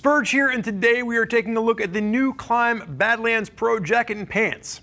Spurge here, and today we are taking a look at the new Klim Badlands Pro jacket and pants.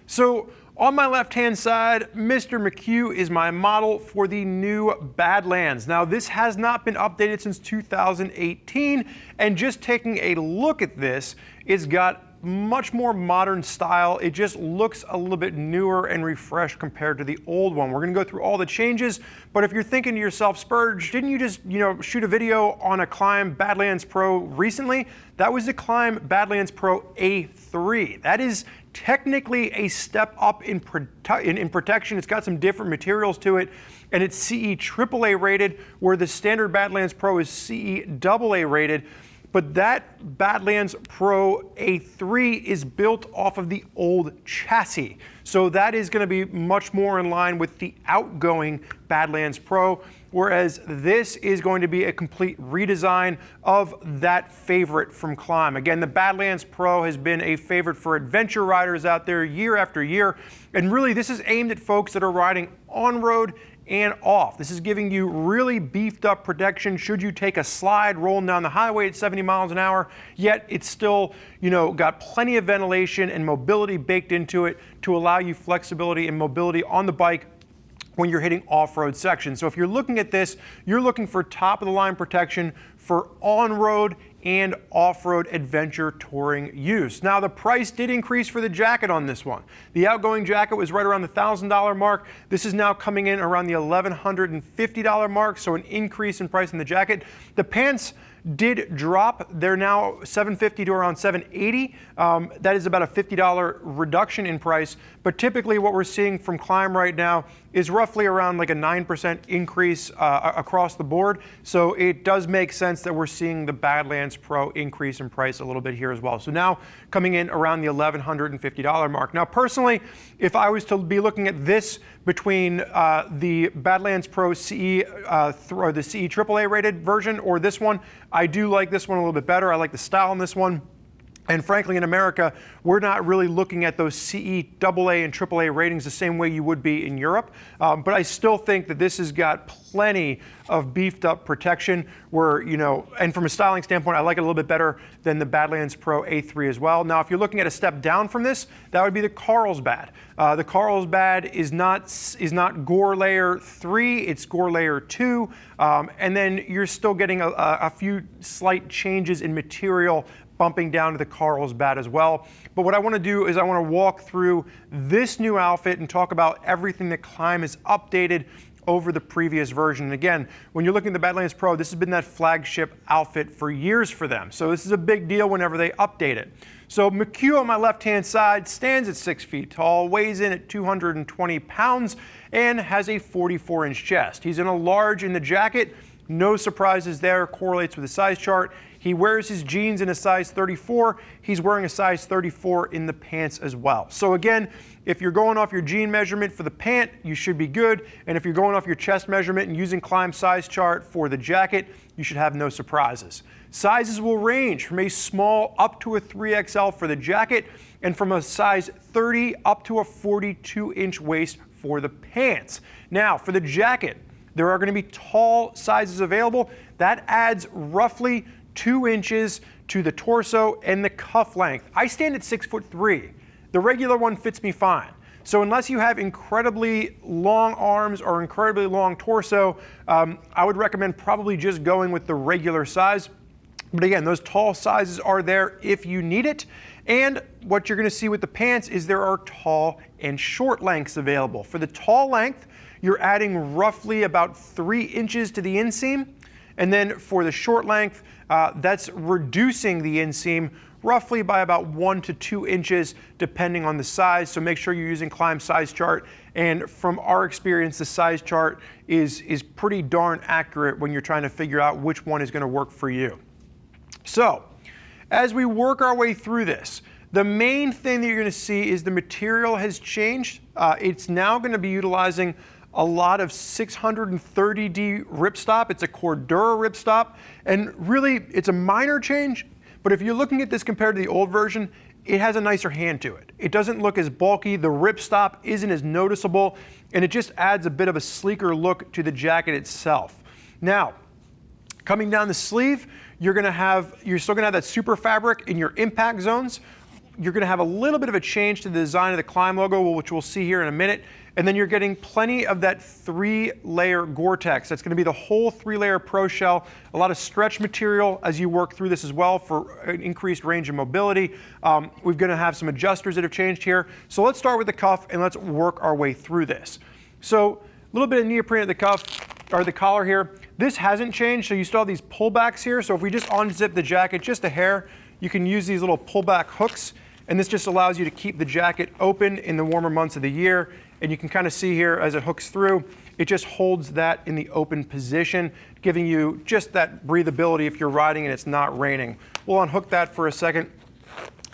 So on my left-hand side, Mr. McHugh is my model for the new Badlands. Now this has not been updated since 2018, and just taking a look at this, it's got much more modern style. It just looks a little bit newer and refreshed compared to the old one. We're gonna go through all the changes, but if you're thinking to yourself, Spurge, didn't you just shoot a video on a Klim Badlands Pro recently? That was the Klim Badlands Pro A3. That is technically a step up in protection. It's got some different materials to it, and it's CE AAA rated, where the standard Badlands Pro is CE AA rated. But that Badlands Pro A3 is built off of the old chassis. So that is going to be much more in line with the outgoing Badlands Pro, whereas this is going to be a complete redesign of that favorite from Klim. Again, the Badlands Pro has been a favorite for adventure riders out there year after year, and really this is aimed at folks that are riding on-road and off. This is giving you really beefed up protection should you take a slide rolling down the highway at 70 miles an hour, yet it's still, got plenty of ventilation and mobility baked into it to allow you flexibility and mobility on the bike when you're hitting off-road sections. So if you're looking at this, you're looking for top-of-the-line protection for on-road and off-road adventure touring use. Now the price did increase for the jacket on this one. The outgoing jacket was right around the $1,000 mark. This is now coming in around the $1,150 mark, so an increase in price in the jacket. The pants did drop. They're now $750 to around $780. That is about a $50 reduction in price, but typically what we're seeing from Klim right now is roughly around like a 9% increase across the board. So it does make sense that we're seeing the Badlands Pro increase in price a little bit here as well. So now coming in around the $1,150 mark. Now personally, if I was to be looking at this between the Badlands Pro CE or the CE AAA rated version or this one, I do like this one a little bit better. I like the style on this one. And frankly, in America, we're not really looking at those CE AA and AAA ratings the same way you would be in Europe. But I still think that this has got plenty of beefed up protection where, and from a styling standpoint, I like it a little bit better than the Badlands Pro A3 as well. Now, if you're looking at a step down from this, that would be the Carlsbad. The Carlsbad is not Gore Layer 3, it's Gore Layer 2. And then you're still getting a few slight changes in material bumping down to the Carlsbad as well. But what I want to do is I want to walk through this new outfit and talk about everything that Klim has updated over the previous version. And again, when you're looking at the Badlands Pro, this has been that flagship outfit for years for them. So this is a big deal whenever they update it. So McHugh on my left-hand side stands at 6 feet tall, weighs in at 220 pounds, and has a 44-inch chest. He's in a large in the jacket. No surprises there, correlates with the size chart. He wears his jeans in a size 34. He's wearing a size 34 in the pants as well. So again, if you're going off your jean measurement for the pant, you should be good. And if you're going off your chest measurement and using Klim size chart for the jacket, you should have no surprises. Sizes will range from a small up to a 3XL for the jacket, and from a size 30 up to a 42-inch waist for the pants. Now, for the jacket, there are going to be tall sizes available. That adds roughly 2 inches to the torso and the cuff length. I stand at 6'3". The regular one fits me fine. So unless you have incredibly long arms or incredibly long torso, I would recommend probably just going with the regular size. But again, those tall sizes are there if you need it. And what you're going to see with the pants is there are tall and short lengths available. For the tall length, you're adding roughly about 3 inches to the inseam. And then for the short length, that's reducing the inseam roughly by about 1 to 2 inches depending on the size. So make sure you're using Klim size chart. And from our experience, the size chart is pretty darn accurate when you're trying to figure out which one is going to work for you. So as we work our way through this, the main thing that you're going to see is the material has changed. It's now going to be utilizing a lot of 630D ripstop. It's a Cordura ripstop, and really it's a minor change, but if you're looking at this compared to the old version, it has a nicer hand to it. It doesn't look as bulky, the ripstop isn't as noticeable, and it just adds a bit of a sleeker look to the jacket itself. Now, Coming down the sleeve, you're still gonna have that super fabric in your impact zones. You're gonna have a little bit of a change to the design of the Klim logo, which we'll see here in a minute. And then you're getting plenty of that 3-layer Gore-Tex. That's gonna be the whole 3-layer Pro shell. A lot of stretch material as you work through this as well for an increased range of mobility. We're gonna have some adjusters that have changed here. So let's start with the cuff and let's work our way through this. So a little bit of neoprene at the cuff, or the collar here. This hasn't changed, so you still have these pullbacks here. So if we just unzip the jacket just a hair, you can use these little pullback hooks, and this just allows you to keep the jacket open in the warmer months of the year. And you can kind of see here as it hooks through, it just holds that in the open position, giving you just that breathability if you're riding and it's not raining. We'll unhook that for a second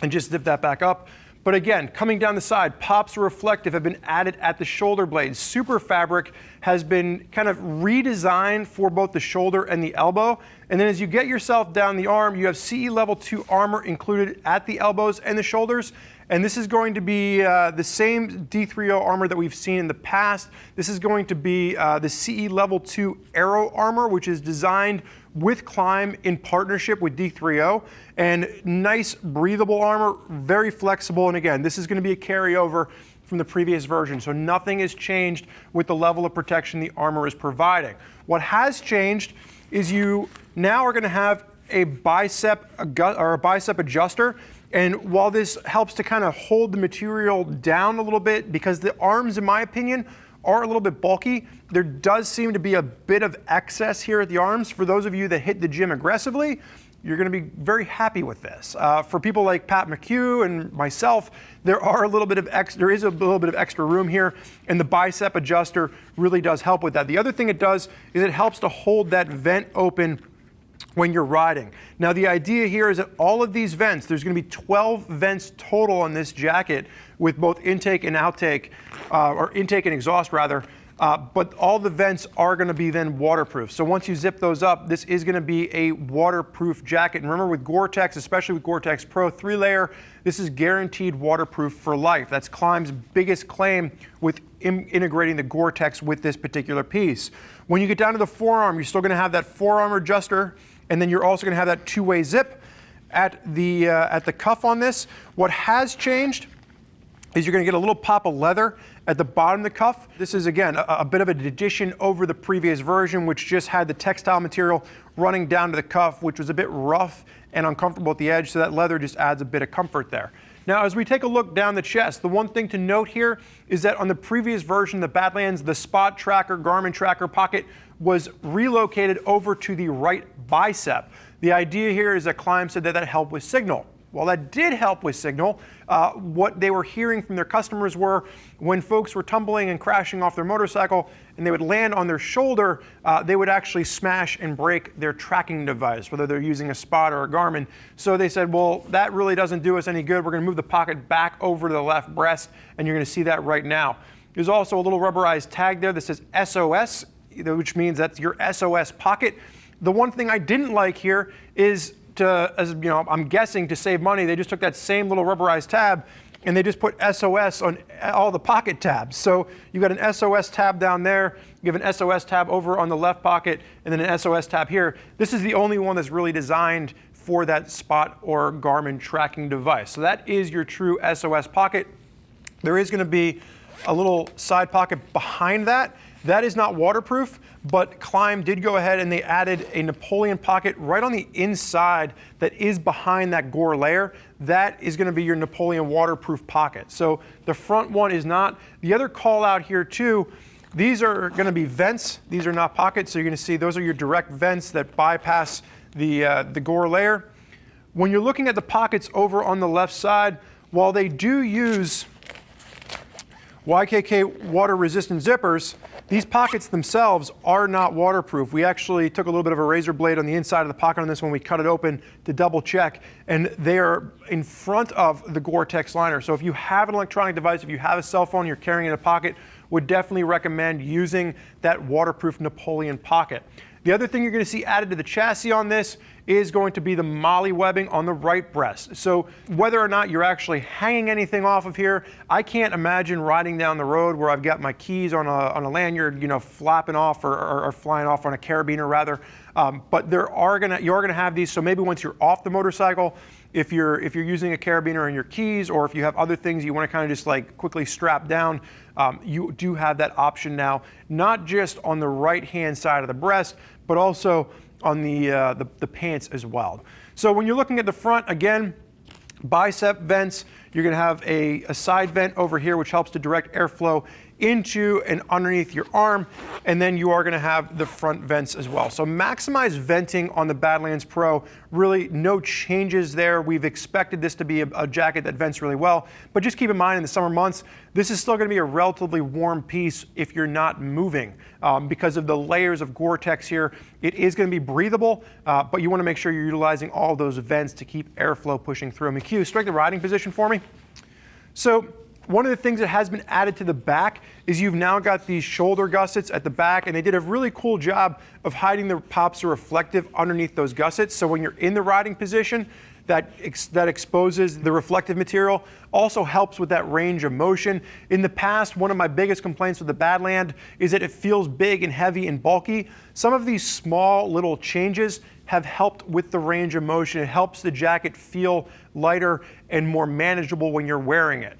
and just zip that back up. But again, coming down the side, pops reflective have been added at the shoulder blades. Super fabric has been kind of redesigned for both the shoulder and the elbow. And then as you get yourself down the arm, you have CE level 2 armor included at the elbows and the shoulders. And this is going to be the same D3O armor that we've seen in the past. This is going to be the CE level 2 Aero Armor, which is designed with Klim in partnership with D3O. And nice breathable armor, very flexible. And again, this is going to be a carryover from the previous version. So nothing has changed with the level of protection the armor is providing. What has changed is you now are going to have a bicep adjuster. And while this helps to kind of hold the material down a little bit, because the arms, in my opinion, are a little bit bulky, there does seem to be a bit of excess here at the arms. For those of you that hit the gym aggressively, you're going to be very happy with this. For people like Pat McHugh and myself, there is a little bit of extra room here, and the bicep adjuster really does help with that. The other thing it does is it helps to hold that vent open when you're riding. Now the idea here is that all of these vents, there's going to be 12 vents total on this jacket with both intake and outtake, or intake and exhaust rather, but all the vents are going to be then waterproof. So once you zip those up, this is going to be a waterproof jacket. And remember with Gore-Tex, especially with Gore-Tex Pro 3-layer, this is guaranteed waterproof for life. That's Klim's biggest claim with integrating the Gore-Tex with this particular piece. When you get down to the forearm, you're still going to have that forearm adjuster, and then you're also going to have that 2-way zip at the cuff on this. What has changed is you're going to get a little pop of leather at the bottom of the cuff. This is, again, a bit of an addition over the previous version, which just had the textile material running down to the cuff, which was a bit rough and uncomfortable at the edge, so that leather just adds a bit of comfort there. Now, as we take a look down the chest, the one thing to note here is that on the previous version, the Badlands, the Spot Tracker, Garmin Tracker Pocket was relocated over to the right bicep. The idea here is that Klim said that helped with signal. Well, that did help with signal. What they were hearing from their customers were when folks were tumbling and crashing off their motorcycle and they would land on their shoulder, they would actually smash and break their tracking device, whether they're using a Spot or a Garmin. So they said, well, that really doesn't do us any good. We're going to move the pocket back over to the left breast, and you're going to see that right now. There's also a little rubberized tag there that says SOS, which means that's your SOS pocket. The one thing I didn't like here is I'm guessing to save money, they just took that same little rubberized tab and they just put SOS on all the pocket tabs. So you've got an SOS tab down there, you have an SOS tab over on the left pocket, and then an SOS tab here. This is the only one that's really designed for that Spot or Garmin tracking device. So that is your true SOS pocket. There is going to be a little side pocket behind that. That is not waterproof, but Klim did go ahead and they added a Napoleon Pocket right on the inside that is behind that Gore layer. That is going to be your Napoleon waterproof pocket. So the front one is not. The other call out here too, these are going to be vents. These are not pockets, so you're going to see those are your direct vents that bypass the Gore layer. When you're looking at the pockets over on the left side, while they do use YKK water resistant zippers, these pockets themselves are not waterproof. We actually took a little bit of a razor blade on the inside of the pocket on this one. We cut it open to double check, and they are in front of the Gore-Tex liner. So if you have an electronic device, if you have a cell phone you're carrying in a pocket, would definitely recommend using that waterproof Napoleon Pocket. The other thing you're going to see added to the chassis on this is going to be the MOLLE webbing on the right breast. So whether or not you're actually hanging anything off of here, I can't imagine riding down the road where I've got my keys on a lanyard, you know, flapping off or flying off on a carabiner rather. But you are gonna have these. So maybe once you're off the motorcycle, if you're using a carabiner in your keys, or if you have other things you want to kind of just like quickly strap down, you do have that option now, not just on the right hand side of the breast, but also on the pants as well. So when you're looking at the front, again, bicep vents, you're going to have a side vent over here which helps to direct airflow into and underneath your arm, and then you are going to have the front vents as well. So maximize venting on the Badlands Pro, really no changes there. We've expected this to be a jacket that vents really well, but just keep in mind in the summer months, this is still going to be a relatively warm piece if you're not moving. Because of the layers of Gore-Tex here, it is going to be breathable, but you want to make sure you're utilizing all those vents to keep airflow pushing through. McHugh, strike the riding position for me. So one of the things that has been added to the back is you've now got these shoulder gussets at the back, and they did a really cool job of hiding the pops or reflective underneath those gussets. So when you're in the riding position, that exposes the reflective material, also helps with that range of motion. In the past, one of my biggest complaints with the Badland is that it feels big and heavy and bulky. Some of these small little changes have helped with the range of motion. It helps the jacket feel lighter and more manageable when you're wearing it.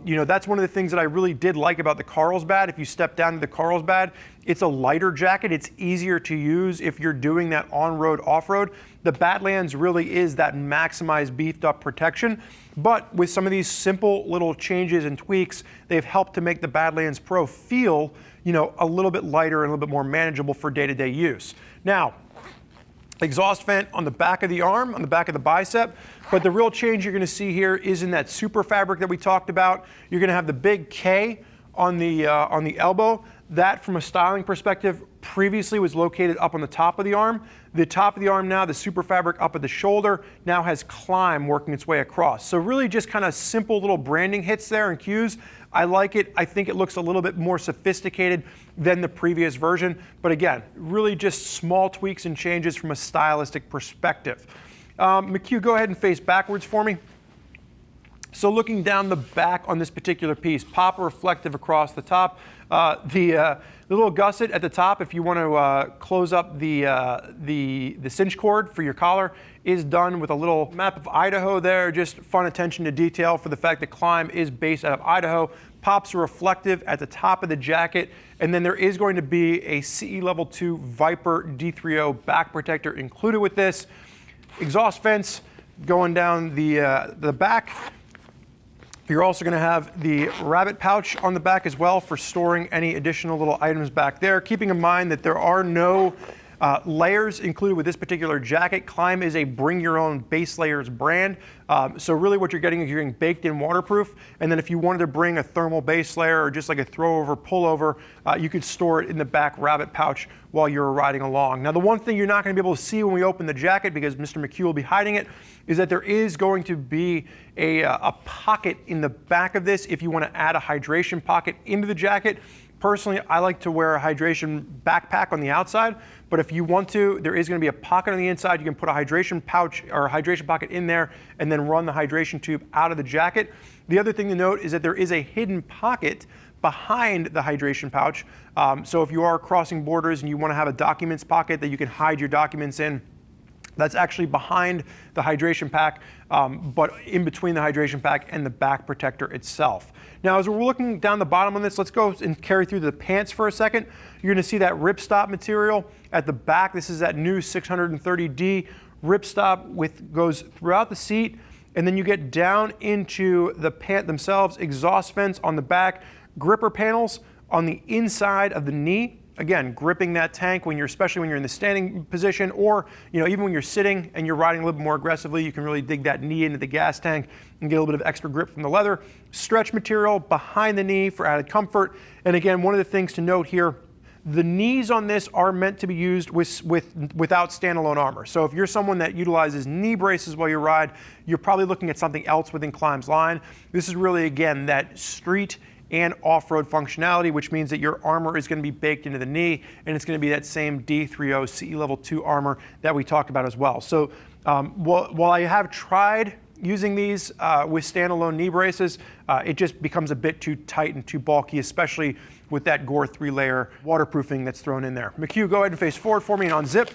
You know, that's one of the things that I really did like about the Carlsbad. If you step down to the Carlsbad, it's a lighter jacket. It's easier to use if you're doing that on-road, off-road. The Badlands really is that maximized, beefed up protection. But with some of these simple little changes and tweaks, they've helped to make the Badlands Pro feel, you know, a little bit lighter and a little bit more manageable for day-to-day use. Now, exhaust vent on the back of the arm, on the back of the bicep, but the real change you're going to see here is in that super fabric that we talked about. You're going to have the big K on the elbow. That, from a styling perspective, previously was located up on the top of the arm. The top of the arm now, the super fabric up at the shoulder, now has Klim working its way across. So really just kind of simple little branding hits there and cues. I like it. I think it looks a little bit more sophisticated than the previous version. But again, really just small tweaks and changes from a stylistic perspective. McHugh, go ahead and face backwards for me. So looking down the back on this particular piece, pop reflective across the top. The little gusset at the top, if you want to close up the cinch cord for your collar, is done with a little map of Idaho there. Just fun attention to detail for the fact that Klim is based out of Idaho. Pops are reflective at the top of the jacket, and then there is going to be a CE Level 2 Viper D30 back protector included with this. Exhaust vents going down the back. You're also going to have the rabbit pouch on the back as well for storing any additional little items back there. Keeping in mind that there are no layers included with this particular jacket. Klim is a bring your own base layers brand. So really what you're getting is you're getting baked in waterproof. And then if you wanted to bring a thermal base layer or just like a throw over, pull over, you could store it in the back rabbit pouch while you're riding along. Now the one thing you're not going to be able to see when we open the jacket, because Mr. McHugh will be hiding it, is that there is going to be a pocket in the back of this if you want to add a hydration pocket into the jacket. Personally, I like to wear a hydration backpack on the outside, but if you want to, there is going to be a pocket on the inside. You can put a hydration pouch or a hydration pocket in there and then run the hydration tube out of the jacket. The other thing to note is that there is a hidden pocket behind the hydration pouch. So if you are crossing borders and you want to have a documents pocket that you can hide your documents in, that's actually behind the hydration pack, but in between the hydration pack and the back protector itself. Now, as we're looking down the bottom on this, let's go and carry through the pants for a second. You're going to see that ripstop material at the back. This is that new 630D ripstop goes throughout the seat, and then you get down into the pant themselves, exhaust vents on the back, gripper panels on the inside of the knee. Again, gripping that tank especially when you're in the standing position, or even when you're sitting and you're riding a little bit more aggressively, you can really dig that knee into the gas tank and get a little bit of extra grip from the leather. Stretch material behind the knee for added comfort. And again, one of the things to note here, the knees on this are meant to be used without standalone armor. So if you're someone that utilizes knee braces while you ride, you're probably looking at something else within Klim's line. This is really, again, that street and off-road functionality, which means that your armor is going to be baked into the knee, and it's going to be that same D30 CE Level 2 armor that we talked about as well. So while I have tried using these with standalone knee braces, it just becomes a bit too tight and too bulky, especially with that Gore 3-layer waterproofing that's thrown in there. McHugh, go ahead and face forward for me and unzip.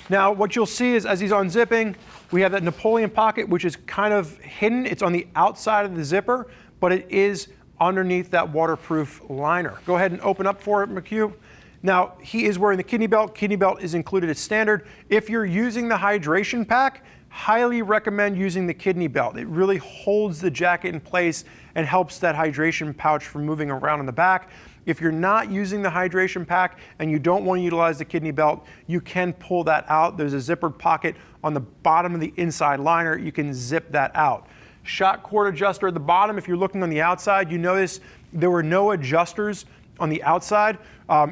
Now, what you'll see is as he's unzipping, we have that Napoleon Pocket, which is kind of hidden. It's on the outside of the zipper, but it is underneath that waterproof liner. Go ahead and open up for it, McHugh. Now, he is wearing the kidney belt. Kidney belt is included as standard. If you're using the hydration pack, highly recommend using the kidney belt. It really holds the jacket in place and helps that hydration pouch from moving around in the back. If you're not using the hydration pack and you don't want to utilize the kidney belt, you can pull that out. There's a zippered pocket on the bottom of the inside liner. You can zip that out. Shock cord adjuster at the bottom. If you're looking on the outside, you notice there were no adjusters on the outside,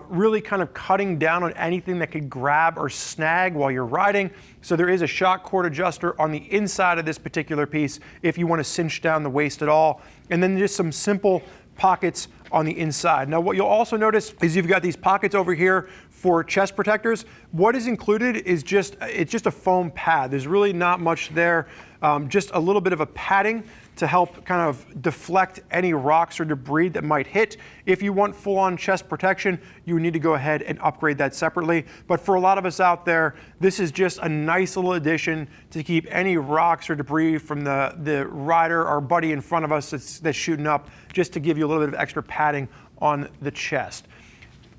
really kind of cutting down on anything that could grab or snag while you're riding. So there is a shock cord adjuster on the inside of this particular piece if you want to cinch down the waist at all. And then just some simple pockets on the inside. Now, what you'll also notice is you've got these pockets over here for chest protectors. What is included is it's just a foam pad. There's really not much there, just a little bit of a padding to help kind of deflect any rocks or debris that might hit. If you want full-on chest protection, you need to go ahead and upgrade that separately. But for a lot of us out there, this is just a nice little addition to keep any rocks or debris from the rider or buddy in front of us that's shooting up, just to give you a little bit of extra padding on the chest.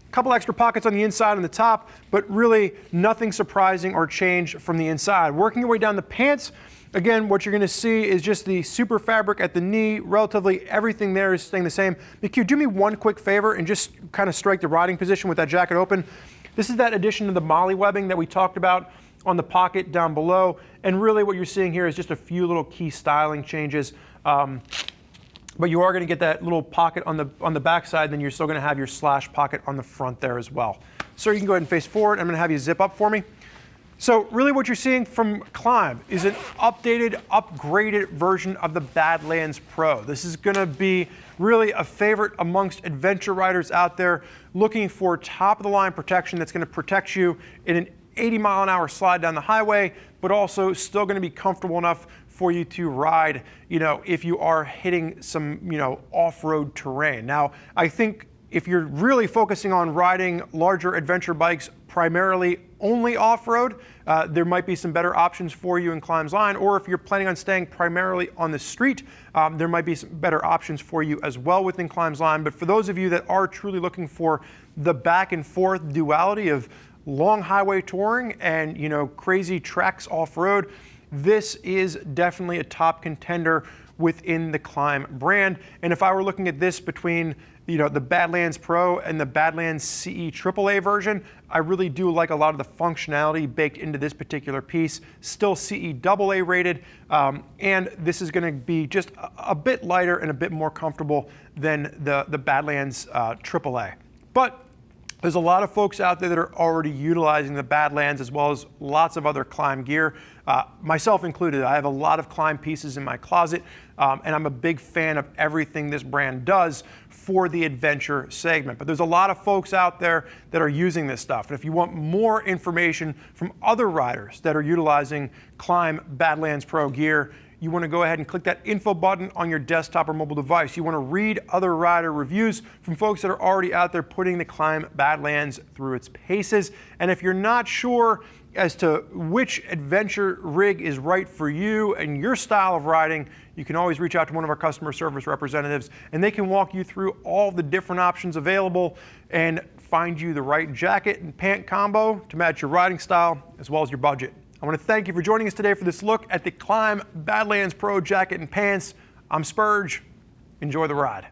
A couple extra pockets on the inside and the top, but really nothing surprising or changed from the inside. Working your way down the pants, again, what you're going to see is just the super fabric at the knee. Relatively everything there is staying the same. McHugh, do me one quick favor and just kind of strike the riding position with that jacket open. This is that addition to the molly webbing that we talked about on the pocket down below. And really what you're seeing here is just a few little key styling changes. But you are going to get that little pocket on the back side, then you're still going to have your slash pocket on the front there as well. So you can go ahead and face forward. I'm going to have you zip up for me. So really what you're seeing from Klim is an updated, upgraded version of the Badlands Pro. This is going to be really a favorite amongst adventure riders out there looking for top-of-the-line protection that's going to protect you in an 80-mile-an-hour slide down the highway, but also still going to be comfortable enough for you to ride, if you are hitting some, off-road terrain. Now, I think if you're really focusing on riding larger adventure bikes, primarily only off-road, there might be some better options for you in Klim's line. Or if you're planning on staying primarily on the street, there might be some better options for you as well within Klim's line. But for those of you that are truly looking for the back and forth duality of long highway touring and crazy tracks off-road, this is definitely a top contender within the Klim brand. And if I were looking at this between the Badlands Pro and the Badlands CE AAA version, I really do like a lot of the functionality baked into this particular piece. Still CE AA rated, and this is going to be just a bit lighter and a bit more comfortable than the Badlands AAA. But there's a lot of folks out there that are already utilizing the Badlands as well as lots of other Klim gear, myself included. I have a lot of Klim pieces in my closet, and I'm a big fan of everything this brand does for the adventure segment. But there's a lot of folks out there that are using this stuff. And if you want more information from other riders that are utilizing Klim Badlands Pro gear, you want to go ahead and click that info button on your desktop or mobile device. You want to read other rider reviews from folks that are already out there putting the Klim Badlands through its paces. And if you're not sure as to which adventure rig is right for you and your style of riding, you can always reach out to one of our customer service representatives, and they can walk you through all the different options available and find you the right jacket and pant combo to match your riding style as well as your budget. I want to thank you for joining us today for this look at the Klim Badlands Pro jacket and pants. I'm Spurge. Enjoy the ride.